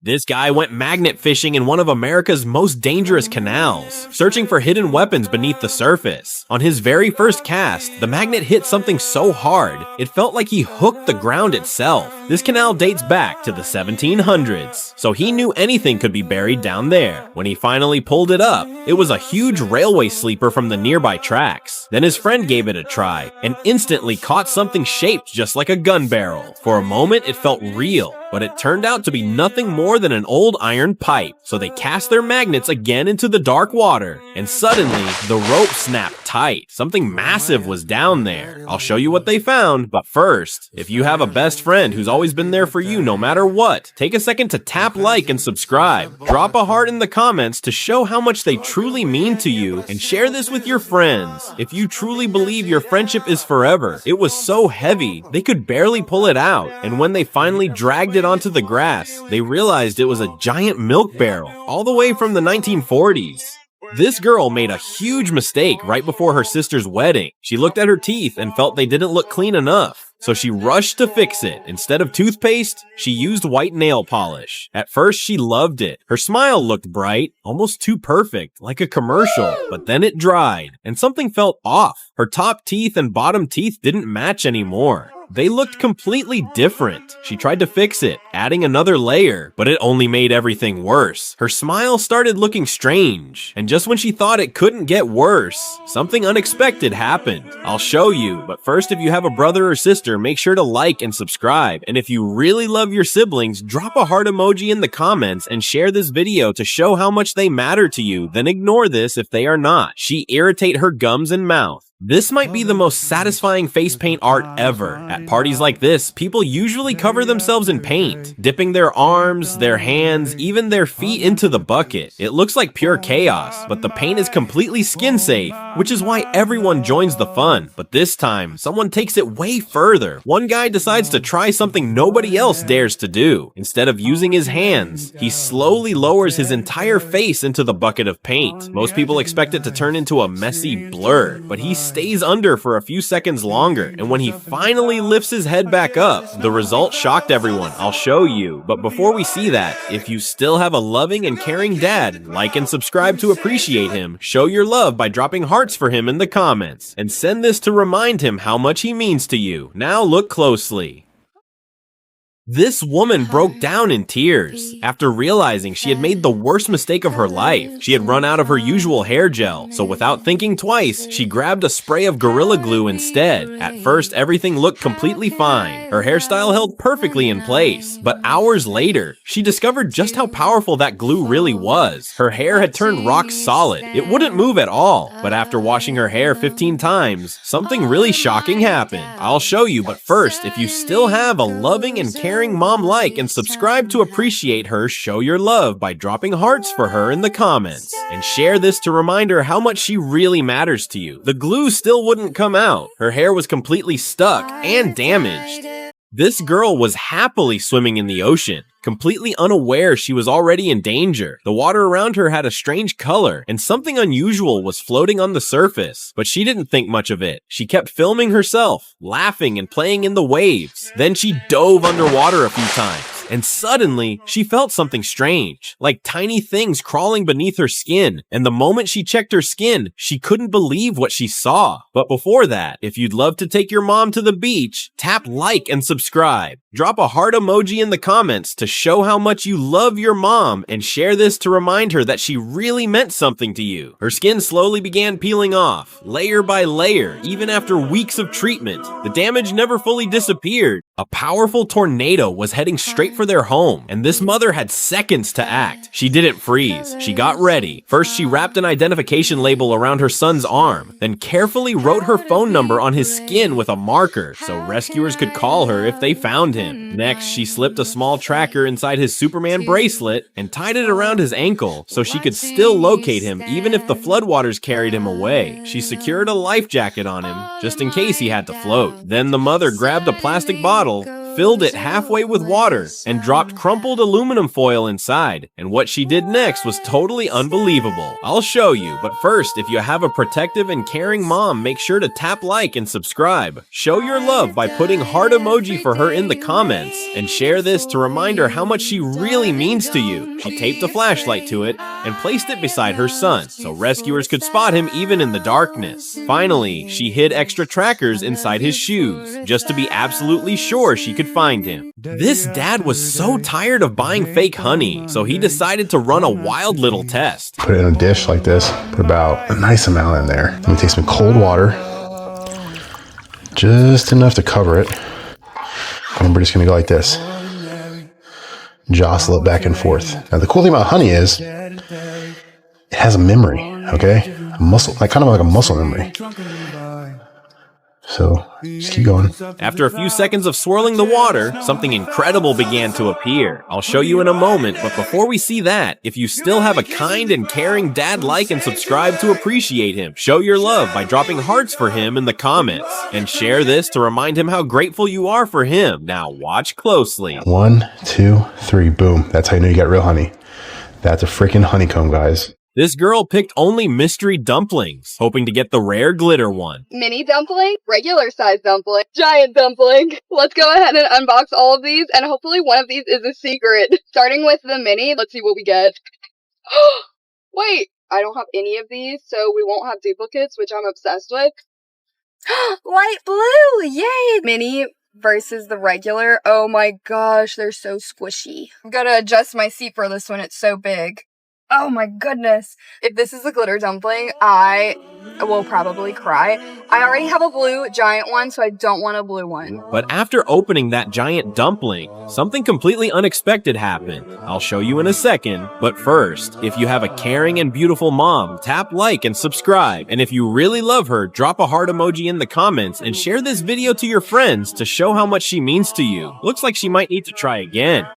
This guy went magnet fishing in one of America's most dangerous canals, searching for hidden weapons beneath the surface. On his very first cast, the magnet hit something so hard, it felt like he hooked the ground itself. This canal dates back to the 1700s, so he knew anything could be buried down there. When he finally pulled it up, it was a huge railway sleeper from the nearby tracks. Then his friend gave it a try, and instantly caught something shaped just like a gun barrel. For a moment, it felt real, but it turned out to be nothing more than an old iron pipe. So they cast their magnets again into the dark water, and suddenly the rope snapped tight. Something massive was down there. I'll show you what they found, but first, if you have a best friend who's always been there for you no matter what, take a second to tap like and subscribe. Drop a heart in the comments to show how much they truly mean to you, and share this with your friends. If you truly believe your friendship is forever, it was so heavy, they could barely pull it out, and when they finally dragged it onto the grass, they realized it was a giant milk barrel, all the way from the 1940s. This girl made a huge mistake right before her sister's wedding. She looked at her teeth and felt they didn't look clean enough, so she rushed to fix it. Instead of toothpaste, she used white nail polish. At first, she loved it. Her smile looked bright, almost too perfect, like a commercial, but then it dried, and something felt off. Her top teeth and bottom teeth didn't match anymore. They looked completely different. She tried to fix it, adding another layer, but it only made everything worse. Her smile started looking strange, and just when she thought it couldn't get worse, something unexpected happened. I'll show you, but first, if you have a brother or sister, make sure to like and subscribe. And if you really love your siblings, drop a heart emoji in the comments and share this video to show how much they matter to you, then ignore this if they are not. She irritate her gums and mouth. This might be the most satisfying face paint art ever. At parties like this, people usually cover themselves in paint, dipping their arms, their hands, even their feet into the bucket. It looks like pure chaos, but the paint is completely skin safe, which is why everyone joins the fun. But this time, someone takes it way further. One guy decides to try something nobody else dares to do. Instead of using his hands, he slowly lowers his entire face into the bucket of paint. Most people expect it to turn into a messy blur, but he stays under for a few seconds longer, and when he finally lifts his head back up, the result shocked everyone. I'll show you, but before we see that, if you still have a loving and caring dad, like and subscribe to appreciate him, show your love by dropping hearts for him in the comments, and send this to remind him how much he means to you. Now look closely. This woman broke down in tears after realizing she had made the worst mistake of her life. She had run out of her usual hair gel, so without thinking twice, she grabbed a spray of Gorilla Glue instead. At first, everything looked completely fine. Her hairstyle held perfectly in place, but hours later, she discovered just how powerful that glue really was. Her hair had turned rock solid. It wouldn't move at all, but after washing her hair 15 times, something really shocking happened. I'll show you, but first, if you still have a loving and caring mom, like and subscribe to appreciate her, show your love by dropping hearts for her in the comments, and share this to remind her how much she really matters to you. The glue still wouldn't come out. Her hair was completely stuck and damaged. This girl was happily swimming in the ocean, completely unaware she was already in danger. The water around her had a strange color, and something unusual was floating on the surface, but she didn't think much of it. She kept filming herself, laughing and playing in the waves. Then she dove underwater a few times, and suddenly, she felt something strange, like tiny things crawling beneath her skin, and the moment she checked her skin, she couldn't believe what she saw. But before that, if you'd love to take your mom to the beach, tap like and subscribe. Drop a heart emoji in the comments to show how much you love your mom, and share this to remind her that she really meant something to you. Her skin slowly began peeling off, layer by layer, even after weeks of treatment. The damage never fully disappeared. A powerful tornado was heading straight for their home, and this mother had seconds to act. She didn't freeze. She got ready. First, she wrapped an identification label around her son's arm, then carefully wrote her phone number on his skin with a marker so rescuers could call her if they found him. Next, she slipped a small tracker inside his Superman bracelet and tied it around his ankle so she could still locate him even if the floodwaters carried him away. She secured a life jacket on him just in case he had to float. Then the mother grabbed a plastic bottle, filled it halfway with water and dropped crumpled aluminum foil inside. And what she did next was totally unbelievable. I'll show you, but first, if you have a protective and caring mom, make sure to tap like and subscribe. Show your love by putting heart emoji for her in the comments, and share this to remind her how much she really means to you. She taped a flashlight to it and placed it beside her son, so rescuers could spot him even in the darkness. Finally, she hid extra trackers inside his shoes, just to be absolutely sure she could find him. This dad was so tired of buying fake honey, so he decided to run a wild little test. Put it in a dish like this, put about a nice amount in there. Then we take some cold water, just enough to cover it. And we're just gonna go like this. Jostle it back and forth. Now the cool thing about honey is, it has a memory, okay? A muscle, like kind of like a muscle memory. So, just keep going. After a few seconds of swirling the water, something incredible began to appear. I'll show you in a moment, but before we see that, if you still have a kind and caring dad, like and subscribe to appreciate him. Show your love by dropping hearts for him in the comments. And share this to remind him how grateful you are for him. Now watch closely. 1, 2, 3, boom. That's how you know you got real honey. That's a freaking honeycomb, guys. This girl picked only mystery dumplings, hoping to get the rare glitter one. Mini dumpling, regular size dumpling, giant dumpling. Let's go ahead and unbox all of these, and hopefully one of these is a secret. Starting with the mini, let's see what we get. Wait, I don't have any of these, so we won't have duplicates, which I'm obsessed with. Light blue, yay! Mini versus the regular. Oh my gosh, they're so squishy. I'm gonna adjust my seat for this one, it's so big. Oh my goodness. If this is a glitter dumpling, I will probably cry. I already have a blue giant one, so I don't want a blue one. But after opening that giant dumpling, something completely unexpected happened. I'll show you in a second, but first, if you have a caring and beautiful mom, tap like and subscribe. And if you really love her, drop a heart emoji in the comments and share this video to your friends to show how much she means to you. Looks like she might need to try again.